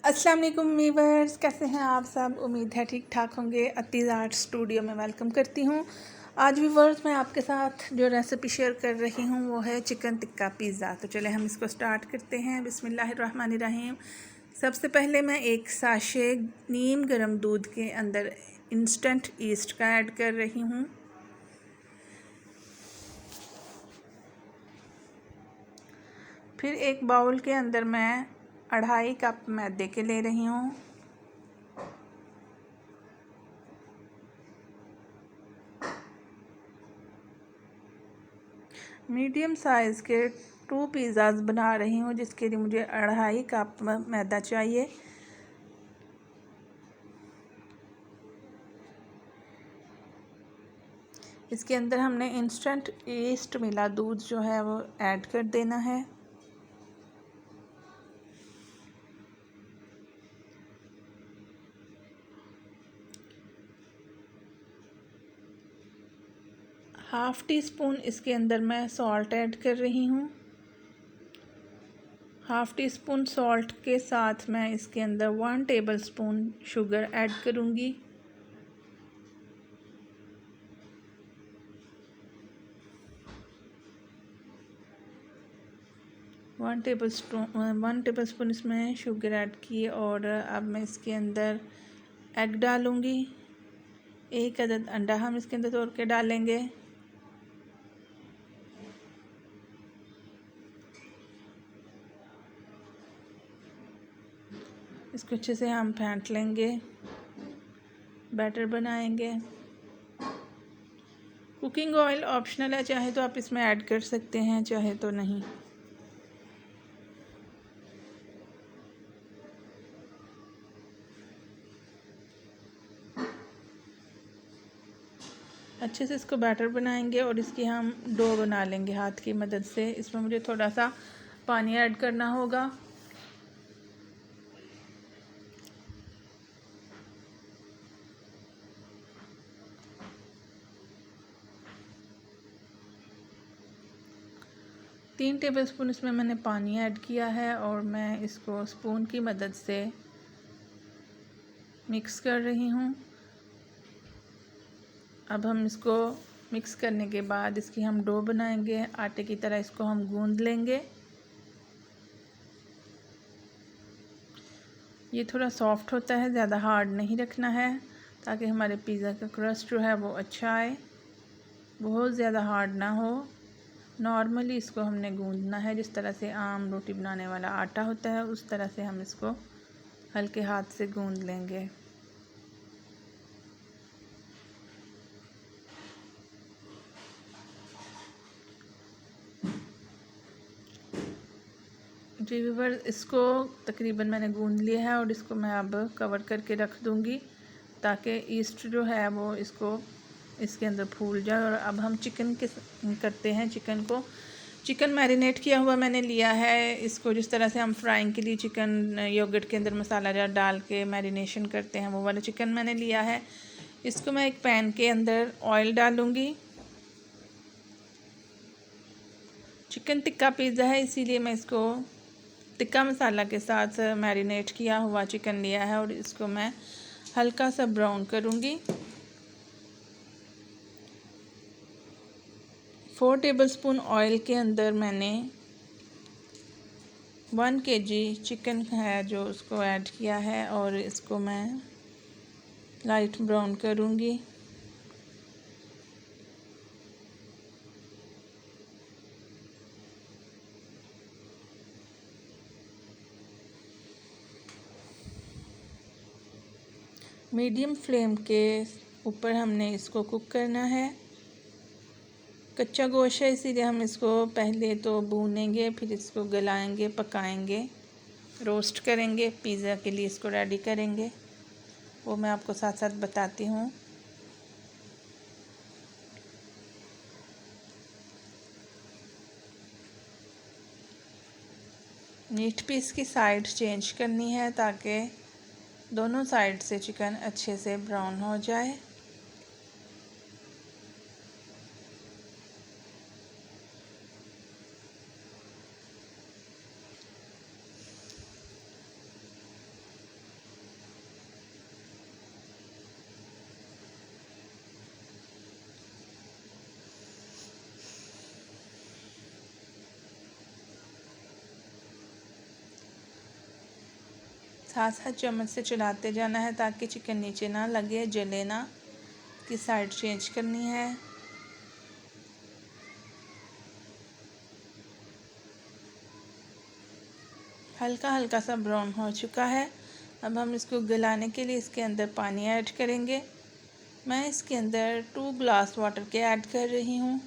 अस्सलाम वालेकुम वीवर्स, कैसे हैं आप सब। उम्मीद है ठीक ठाक होंगे। अतीज़ आर्ट स्टूडियो में वेलकम करती हूँ। आज वीवर्स मैं आपके साथ जो रेसिपी शेयर कर रही हूँ वो है चिकन टिक्का पिज़्ज़ा। तो चले हम इसको स्टार्ट करते हैं। बिस्मिल्लाहिर्रहमानिर्रहीम। सबसे पहले मैं एक साशे नीम गर्म दूध के अंदर इंस्टेंट ईस्ट का ऐड कर रही हूँ। फिर एक बाउल के अंदर मैं 2.5 कप मैदे के ले रही हूँ। मीडियम साइज़ के 2 पिज़्ज़ाज़ बना रही हूँ, जिसके लिए मुझे 2.5 कप मैदा चाहिए। इसके अंदर हमने इंस्टेंट ईस्ट मिला दूध जो है वो ऐड कर देना है। हाफ़ टी स्पून इसके अंदर मैं सॉल्ट ऐड कर रही हूँ। हाफ़ टी स्पून सॉल्ट के साथ मैं इसके अंदर 1 टेबल स्पून शुगर ऐड करूँगी। वन टेबल स्पून इसमें शुगर ऐड की और अब मैं इसके अंदर एग डालूँगी। 1 अदद अंडा हम इसके अंदर तोड़ के डालेंगे। इसको अच्छे से हम फेंट लेंगे, बैटर बनाएंगे। कुकिंग ऑयल ऑप्शनल है, चाहे तो आप इसमें ऐड कर सकते हैं, चाहे तो नहीं। अच्छे से इसको बैटर बनाएंगे और इसकी हम डो बना लेंगे हाथ की मदद से। इसमें मुझे थोड़ा सा पानी ऐड करना होगा। तीन टेबल स्पून इसमें मैंने पानी ऐड किया है और मैं इसको स्पून की मदद से मिक्स कर रही हूँ। अब हम इसको मिक्स करने के बाद इसकी हम डो बनाएंगे। आटे की तरह इसको हम गूंद लेंगे। ये थोड़ा सॉफ्ट होता है, ज़्यादा हार्ड नहीं रखना है, ताकि हमारे पिज़्ज़ा का क्रस्ट जो है वो अच्छा आए, बहुत ज़्यादा हार्ड ना हो। नॉर्मली इसको हमने गूंदना है, जिस तरह से आम रोटी बनाने वाला आटा होता है उस तरह से हम इसको हल्के हाथ से गूंद लेंगे। जी व्यूअर्स, इसको तकरीबन मैंने गूंद लिया है और इसको मैं अब कवर करके रख दूँगी, ताकि ईस्ट जो है वो इसको इसके अंदर फूल जाए। और अब हम चिकन के करते हैं। चिकन मैरिनेट किया हुआ मैंने लिया है। इसको जिस तरह से हम फ्राइंग के लिए चिकन योगर्ट के अंदर मसाला डाल के मैरिनेशन करते हैं, वो वाला चिकन मैंने लिया है। इसको मैं एक पैन के अंदर ऑयल डालूँगी। चिकन टिक्का पिज़्ज़ा है, इसीलिए मैं इसको टिक्का मसाला के साथ मैरिनेट किया हुआ चिकन लिया है और इसको मैं हल्का सा ब्राउन करूँगी। 4 टेबलस्पून ऑयल के अंदर मैंने 1 kg चिकन है जो उसको ऐड किया है और इसको मैं लाइट ब्राउन करूँगी। मीडियम फ्लेम के ऊपर हमने इसको कुक करना है। कच्चा गोश्त है, इसीलिए हम इसको पहले तो भूनेंगे, फिर इसको गलाएंगे, पकाएंगे, रोस्ट करेंगे, पिज़्ज़ा के लिए इसको रेडी करेंगे। वो मैं आपको साथ साथ बताती हूँ। मीट पीस की साइड चेंज करनी है, ताकि दोनों साइड से चिकन अच्छे से ब्राउन हो जाए। साथ साथ चम्मच से चलाते जाना है ताकि चिकन नीचे ना लगे, जले ना। की साइड चेंज करनी है। हल्का हल्का सा ब्राउन हो चुका है। अब हम इसको गलाने के लिए इसके अंदर पानी ऐड करेंगे। मैं इसके अंदर 2 ग्लास वाटर के ऐड कर रही हूँ।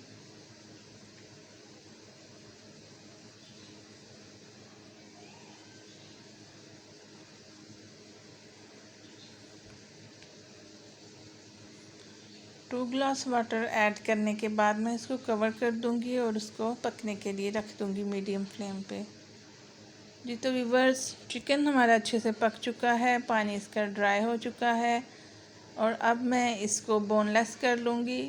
टू ग्लास वाटर ऐड करने के बाद मैं इसको कवर कर दूंगी और उसको पकने के लिए रख दूंगी मीडियम फ्लेम पे। जी तो व्यूअर्स, चिकन हमारा अच्छे से पक चुका है, पानी इसका ड्राई हो चुका है और अब मैं इसको बोनलेस कर लूँगी।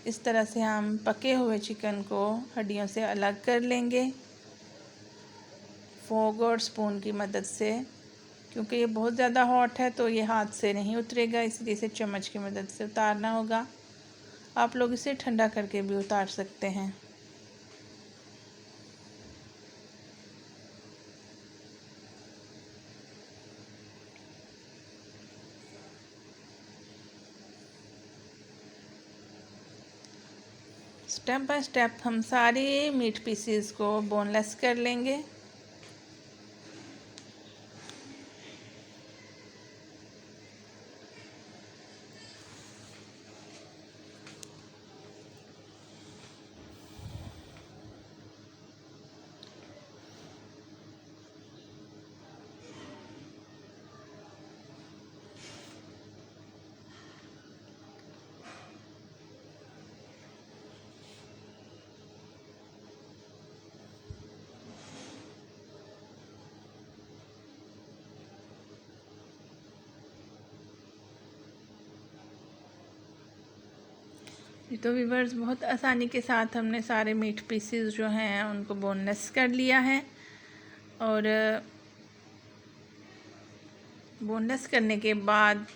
इस तरह से हम पके हुए चिकन को हड्डियों से अलग कर लेंगे फोक और स्पून की मदद से। क्योंकि ये बहुत ज़्यादा हॉट है तो ये हाथ से नहीं उतरेगा, इसलिए इसे चम्मच की मदद से उतारना होगा। आप लोग इसे ठंडा करके भी उतार सकते हैं। स्टेप बाय स्टेप हम सारे मीट पीसेस को बोनलेस कर लेंगे। तो व्यूअर्स, बहुत आसानी के साथ हमने सारे मीट पीसेस जो हैं उनको बोनलेस कर लिया है। और बोनलेस करने के बाद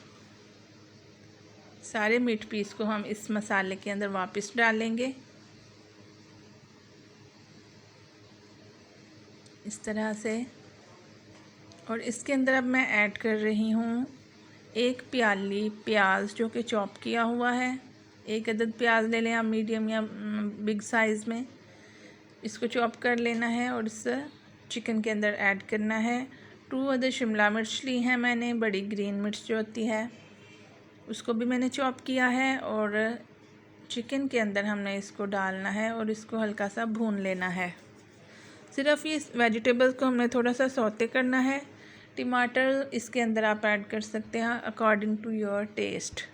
सारे मीट पीस को हम इस मसाले के अंदर वापस डालेंगे इस तरह से। और इसके अंदर अब मैं ऐड कर रही हूँ 1 प्याली प्याज जो कि चॉप किया हुआ है। 1 अदद प्याज ले लें आप, मीडियम या बिग साइज़ में। इसको चॉप कर लेना है और इस चिकन के अंदर ऐड करना है। 2 अदद शिमला मिर्च ली हैं मैंने, बड़ी ग्रीन मिर्च जो होती है, उसको भी मैंने चॉप किया है। और चिकन के अंदर हमने इसको डालना है और इसको हल्का सा भून लेना है। सिर्फ ये वेजिटेबल्स को हमने थोड़ा सा सौते करना है। टमाटर इसके अंदर आप ऐड कर सकते हैं अकॉर्डिंग टू योर टेस्ट।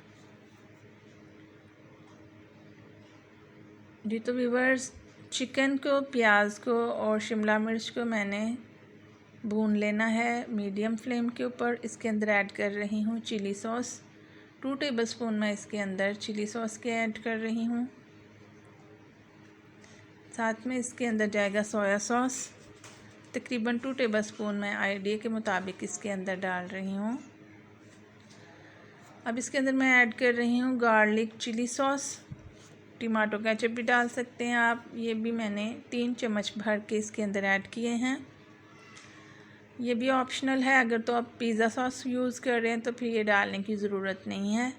जी तो व्यूअर्स, चिकन को, प्याज को और शिमला मिर्च को मैंने भून लेना है मीडियम फ्लेम के ऊपर। इसके अंदर ऐड कर रही हूँ चिली सॉस। 2 टेबलस्पून मैं इसके अंदर चिली सॉस के ऐड कर रही हूँ। साथ में इसके अंदर जाएगा सोया सॉस। तकरीबन 2 टेबलस्पून मैं आइडिया के मुताबिक इसके अंदर डाल रही हूँ। अब इसके अंदर मैं ऐड कर रही हूँ garlic chilli sauce. Tomato ketchup भी डाल सकते हैं आप। ये भी मैंने 3 चम्मच भर के इसके अंदर ऐड किए हैं। ये भी ऑप्शनल है, अगर तो आप पिज़्ज़ा सॉस यूज़ कर रहे हैं तो फिर ये डालने की ज़रूरत नहीं है,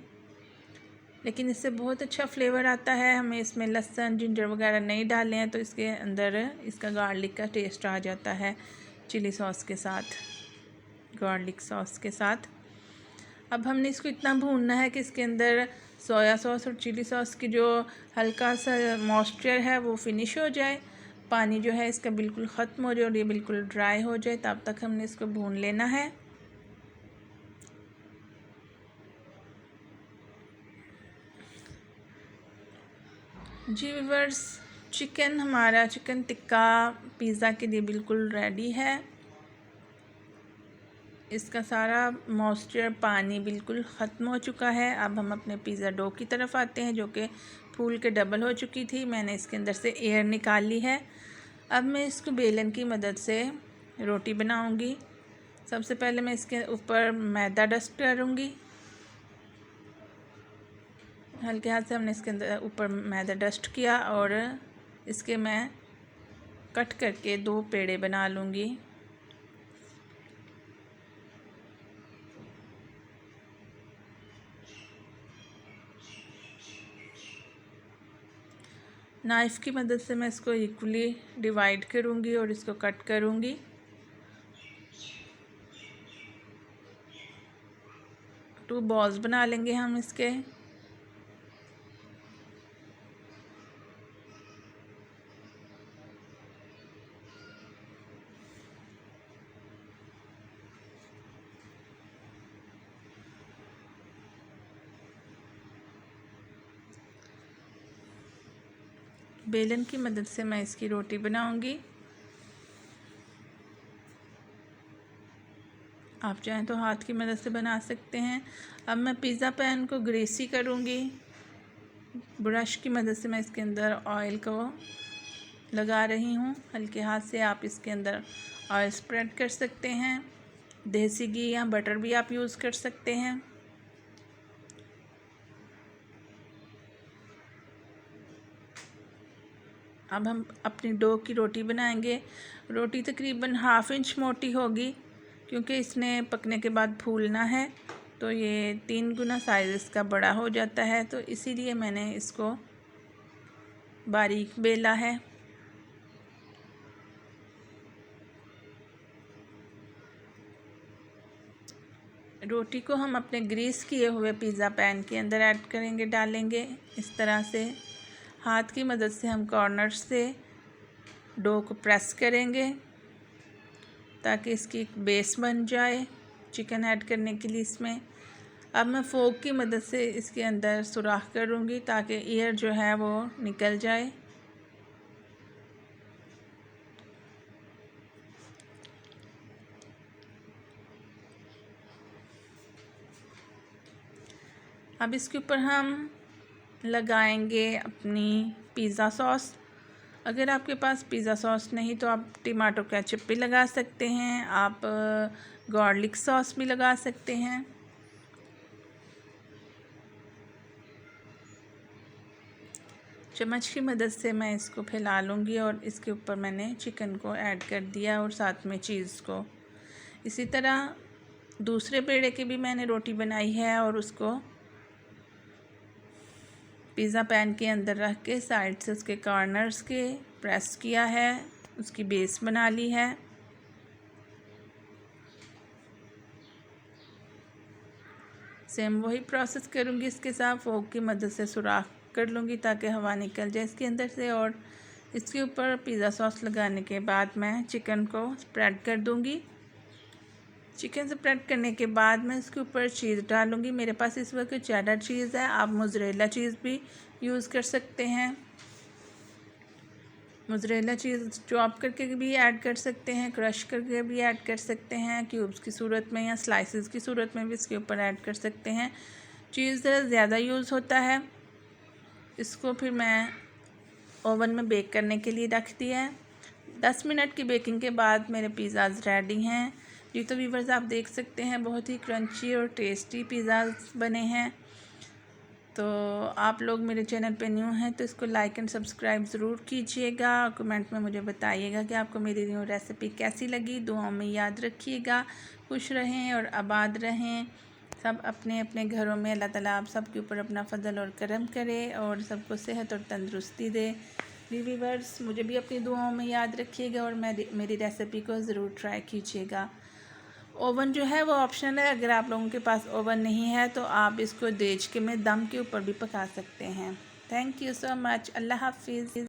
लेकिन इससे बहुत अच्छा फ्लेवर आता है। हमें इसमें लहसुन जिंजर वगैरह नहीं डाले हैं तो इसके अंदर इसका गार्लिक का टेस्ट आ जाता है चिली सॉस के साथ, गार्लिक सॉस के साथ। अब हमने इसको इतना भूनना है कि इसके अंदर सोया सॉस और चिली सॉस की जो हल्का सा मॉइस्चर है वो फिनिश हो जाए, पानी जो है इसका बिल्कुल ख़त्म हो जाए और ये बिल्कुल ड्राई हो जाए। तब तक हमने इसको भून लेना है। जी व्यूअर्स, हमारा चिकन टिक्का पिज़्ज़ा के लिए बिल्कुल रेडी है। इसका सारा मॉइस्चर, पानी बिल्कुल ख़त्म हो चुका है। अब हम अपने पिज़्ज़ा डो की तरफ आते हैं जो कि फूल के डबल हो चुकी थी। मैंने इसके अंदर से एयर निकाल ली है। अब मैं इसको बेलन की मदद से रोटी बनाऊंगी। सबसे पहले मैं इसके ऊपर मैदा डस्ट करूंगी। हल्के हाथ से हमने इसके अंदर ऊपर मैदा डस्ट किया और इसके मैं कट करके 2 पेड़े बना लूँगी। नाइफ़ की मदद से मैं इसको इक्वली डिवाइड करूँगी और इसको कट करूँगी। टू बॉल्स बना लेंगे हम इसके। बेलन की मदद से मैं इसकी रोटी बनाऊंगी। आप चाहें तो हाथ की मदद से बना सकते हैं। अब मैं पिज़्ज़ा पैन को ग्रीसी करूंगी। ब्रश की मदद से मैं इसके अंदर ऑयल को लगा रही हूँ। हल्के हाथ से आप इसके अंदर ऑयल स्प्रेड कर सकते हैं। देसी घी या बटर भी आप यूज़ कर सकते हैं। अब हम अपनी डो की रोटी बनाएंगे। रोटी तकरीबन 1/2 इंच मोटी होगी, क्योंकि इसने पकने के बाद फूलना है, तो ये 3 गुना साइज़ इसका बड़ा हो जाता है, तो इसीलिए मैंने इसको बारीक बेला है। रोटी को हम अपने ग्रीस किए हुए पिज़्ज़ा पैन के अंदर ऐड करेंगे, डालेंगे इस तरह से। हाथ की मदद से हम कॉर्नर से डो को प्रेस करेंगे ताकि इसकी एक बेस बन जाए चिकन ऐड करने के लिए इसमें। अब मैं फोक की मदद से इसके अंदर सुराख करूँगी ताकि एयर जो है वो निकल जाए। अब इसके ऊपर हम लगाएंगे अपनी पिज़्ज़ा सॉस। अगर आपके पास पिज़्ज़ा सॉस नहीं तो आप टमाटो केचप भी लगा सकते हैं, आप गार्लिक सॉस भी लगा सकते हैं। चम्मच की मदद से मैं इसको फैला लूँगी और इसके ऊपर मैंने चिकन को ऐड कर दिया और साथ में चीज़ को। इसी तरह दूसरे पेड़े की भी मैंने रोटी बनाई है और उसको पिज़्ज़ा पैन के अंदर रख के साइड से उसके कॉर्नर्स के प्रेस किया है, उसकी बेस बना ली है। सेम वही प्रोसेस करूँगी इसके साथ। फोक की मदद से सुराख कर लूँगी ताकि हवा निकल जाए इसके अंदर से, और इसके ऊपर पिज़्ज़ा सॉस लगाने के बाद मैं चिकन को स्प्रेड कर दूँगी। चिकन स्प्रेड करने के बाद मैं इसके ऊपर चीज़ डालूँगी। मेरे पास इस वक्त चेडर चीज़ है, आप मोज़रेला चीज़ भी यूज़ कर सकते हैं। मोज़रेला चीज़ चॉप करके भी ऐड कर सकते हैं, क्रश करके भी ऐड कर सकते हैं, क्यूब्स की सूरत में या स्लाइसेस की सूरत में भी इसके ऊपर ऐड कर सकते हैं। चीज़ ज़्यादा यूज़ होता है। इसको फिर मैं ओवन में बेक करने के लिए रख दिया है। 10 मिनट की बेकिंग के बाद मेरे पिज़्ज़ाज़ रेडी हैं। जी तो व्यूअर्स, आप देख सकते हैं बहुत ही क्रंची और टेस्टी पिज़्ज़ाज़ बने हैं। तो आप लोग मेरे चैनल पे न्यू हैं तो इसको लाइक एंड सब्सक्राइब ज़रूर कीजिएगा और कमेंट में मुझे बताइएगा कि आपको मेरी न्यू रेसिपी कैसी लगी। दुआओं में याद रखिएगा। खुश रहें और आबाद रहें। सब अपने अपने घरों में अल्लाह ताला आप सबके ऊपर अपना फ़ज़ल और करम करे और सबको सेहत और तंदुरुस्ती दे। व्यूअर्स, मुझे भी अपनी दुआओं में याद रखिएगा और मेरी रेसिपी को ज़रूर ट्राई कीजिएगा। ओवन जो है वो ऑप्शनल है। अगर आप लोगों के पास ओवन नहीं है तो आप इसको देच के में दम के ऊपर भी पका सकते हैं। Thank you so much. अल्लाह हाफिज़।